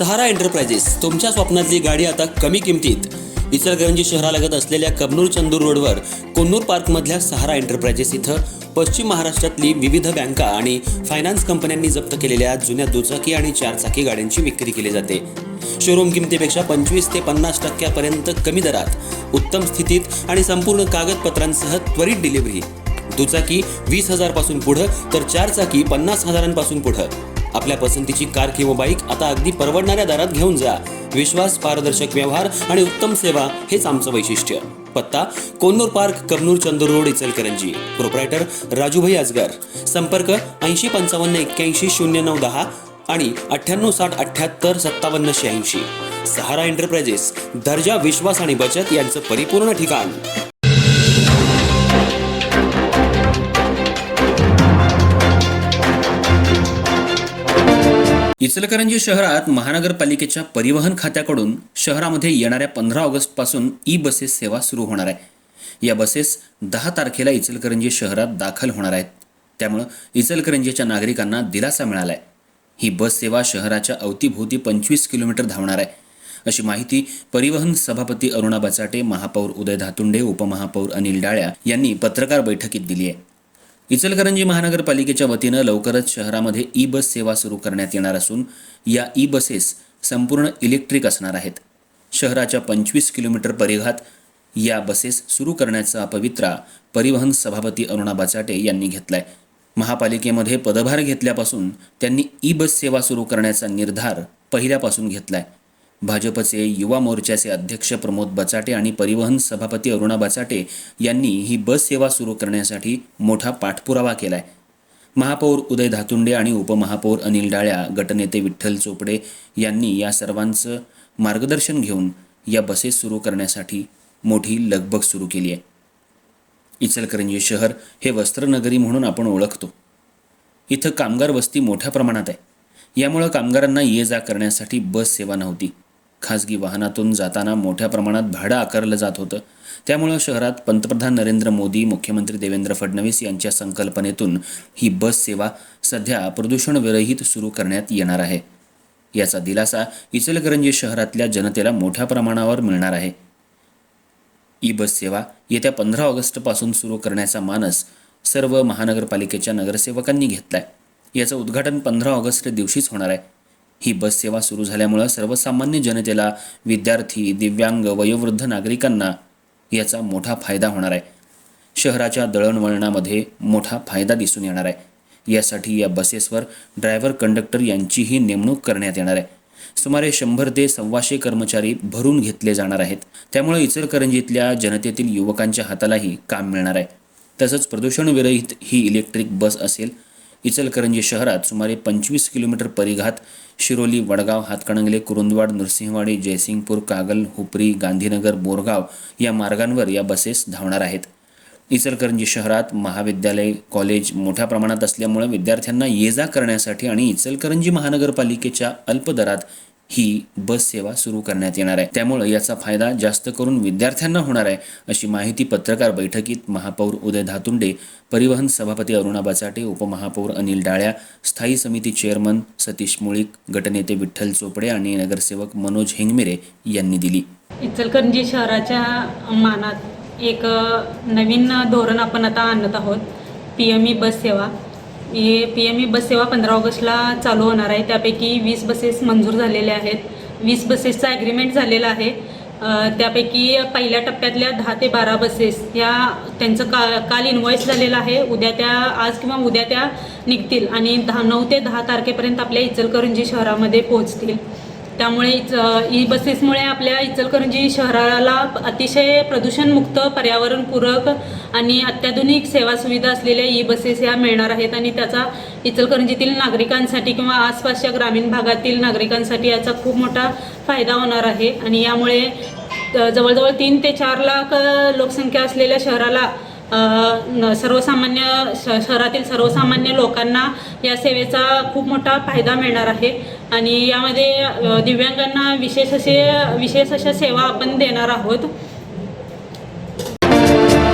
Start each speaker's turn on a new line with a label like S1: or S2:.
S1: सहारा enterprises तुमच्या स्वप्नातली गाडी आता कमी किमतीत. इचलकरंजी शहरालगत असलेल्या कबनूर चंदूर रोडवर कोन्नूर पार्कमधल्या सहारा एंटरप्राइजेस इथं पश्चिम महाराष्ट्रातली विविध बँका आणि फायनान्स कंपन्यांनी जप्त केलेल्या जुन्या दुचाकी आणि चारचाकी गाड्यांची विक्री केली जाते. शोरूम किमतीपेक्षा 25 ते 50% कमी दरात, उत्तम स्थितीत आणि संपूर्ण कागदपत्रांसह त्वरित डिलिव्हरी. दुचाकी 20,000 पासून पुढे तर चारचाकी 50,000 पासून पुढे. आपल्या पसंतीची कार किंवा बाईक आता अगदी परवडणाऱ्या दरात घेऊन जा. विश्वास, पारदर्शक व्यवहार आणि उत्तम सेवा हेच आमचं वैशिष्ट्य. पत्ता Konnur park, Kabnur Chandur road, Ichalkaranji. Proprietor Rajubhai Ajgar. संपर्क 8055810910 आणि 9860785786. सहारा एंटरप्राइजेस, दर्जा, विश्वास आणि बचत यांचं परिपूर्ण ठिकाण. इचलकरंजी शहरात महानगरपालिकेच्या परिवहन खात्याकडून शहरामध्ये येणाऱ्या 15 ऑगस्ट पासून ई बसेस सेवा सुरू होणार आहे. या बसेस 10 तारखेला इचलकरंजी शहरात दाखल होणार आहेत. त्यामुळे इचलकरंजीच्या नागरिकांना दिलासा मिळालाय. ही बस सेवा शहराच्या अवतीभोवती 25 किलोमीटर धावणार आहे, अशी माहिती परिवहन सभापती अरुणा बचाटे, महापौर उदय धातुंडे, उपमहापौर अनिल डाळ्या यांनी पत्रकार बैठकीत दिली आहे. इचलकरंजी महानगरपालिकेच्या वतीनं लवकरच शहरामध्ये ई बस सेवा सुरू करण्यात येणार असून या ई बसेस संपूर्ण इलेक्ट्रिक असणार आहेत. शहराच्या 25 किलोमीटर परिघात या बसेस सुरू करण्याचा पवित्रा परिवहन सभापती अरुणा बचाटे यांनी घेतलाय. महापालिकेमध्ये पदभार घेतल्यापासून त्यांनी ई बस सेवा सुरू करण्याचा निर्धार पहिल्यापासून घेतलाय. भाजपचे युवा मोर्चाचे अध्यक्ष प्रमोद बचाटे आणि परिवहन सभापती अरुणा बचाटे यांनी ही बस सेवा सुरू करण्यासाठी मोठा पाठपुरावा केलाय. महापौर उदय धातुंडे आणि उपमहापौर अनिल डाळ्या, गटनेते विठ्ठल चोपडे यांनी या सर्वांचं मार्गदर्शन घेऊन या बसेस सुरू करण्यासाठी मोठी लगबग सुरू केली आहे. इचलकरंजी शहर हे वस्त्रनगरी म्हणून आपण ओळखतो. इथं कामगार वस्ती मोठ्या प्रमाणात आहे. यामुळे कामगारांना ये जा करण्यासाठी बस सेवा नव्हती. खाजगी वाहनातून जाताना मोठ्या प्रमाणात भाडं आकारलं जात होतं. त्यामुळं शहरात पंतप्रधान नरेंद्र मोदी, मुख्यमंत्री देवेंद्र फडणवीस यांच्या संकल्पनेतून ही बस सेवा सध्या प्रदूषणविरहित सुरू करण्यात येणार आहे. याचा दिलासा इचलकरंजी शहरातल्या जनतेला मोठ्या प्रमाणावर मिळणार आहे. ई बस सेवा येत्या 15 ऑगस्टपासून सुरू करण्याचा मानस सर्व महानगरपालिकेच्या नगरसेवकांनी घेतलाय. याचं उद्घाटन 15 ऑगस्ट दिवशीच होणार आहे. ही बस सेवा सुरू झाल्यामुळं सर्वसामान्य जनतेला, विद्यार्थी, दिव्यांग, वयोवृद्ध नागरिकांना याचा मोठा फायदा होणार आहे. शहराच्या दळणवळणामध्ये मोठा फायदा दिसून येणार आहे. यासाठी या बसेसवर ड्रायव्हर, कंडक्टर यांचीही नेमणूक करण्यात येणार आहे. सुमारे 100 ते 125 कर्मचारी भरून घेतले जाणार आहेत. त्यामुळे इचलकरंजीतल्या जनतेतील युवकांच्या हातालाही काम मिळणार आहे. तसंच प्रदूषणविरहित ही इलेक्ट्रिक बस असेल. इचलकरंजी शहरात सुमारे 25 किलोमीटर परिघात शिरोली, वडगाव, हातकणंगले, कुरुंदवाड, नृसिंहवाडी, जयसिंगपूर, कागल, हुपरी, गांधीनगर, बोरगाव या मार्गांवर या बसेस धावणार आहेत. इचलकरंजी शहरात महाविद्यालय, कॉलेज मोठ्या प्रमाणात असल्यामुळे विद्यार्थ्यांना ये जा करण्यासाठी आणि इचलकरंजी महानगरपालिकेच्या अल्प दरात ही बस सेवा सुरू करण्यात येणार आहे. त्यामुळे याचा फायदा जास्त करून विद्यार्थ्यांना होणार आहे, अशी माहिती पत्रकार बैठकीत महापौर उदय धातुंडे, परिवहन सभापती अरुणा बचाटे, उपमहापौर अनिल डाळ्या, स्थायी समिती चेअरमन सतीश मुळीक, गटनेते विठ्ठल चोपडे आणि नगरसेवक मनोज हेंगमिरे यांनी दिली.
S2: इचलकरंजी शहराच्या मानात एक नवीन धोरण आपण आता आणत आहोत. PME बस सेवा. ही PME बस सेवा 15 ऑगस्टला चालू होणार आहे. त्यापैकी 20 बसेस मंजूर झालेल्या आहेत. 20 बसेसचा ॲग्रीमेंट झालेला आहे. त्यापैकी पहिल्या टप्प्यातल्या 10 ते 12 बसेस या त्यांचं काल इन्व्हॉइस झालेलं आहे. आज किंवा उद्या त्या निघतील आणि 9 ते 10 तारखेपर्यंत आपल्या इचलकरंजी शहरामध्ये पोहोचतील. त्यामुळे ई बसेसमुळे आपल्या इचलकरंजी शहराला अतिशय प्रदूषणमुक्त, पर्यावरणपूरक आणि अत्याधुनिक सेवा सुविधा असलेल्या ई बसेस ह्या मिळणार आहेत आणि त्याचा इचलकरंजीतील नागरिकांसाठी किंवा आसपासच्या ग्रामीण भागातील नागरिकांसाठी याचा खूप मोठा फायदा होणार आहे. आणि यामुळे जवळजवळ 3 ते 4 लाख लोकसंख्या असलेल्या शहराला शहरातील सर्वसामान्य लोकांना या सेवेचा खूप मोठा फायदा मिळणार आहे. आणि यामध्ये दिव्यांगांना विशेष अशा सेवा आपण देणार आहोत.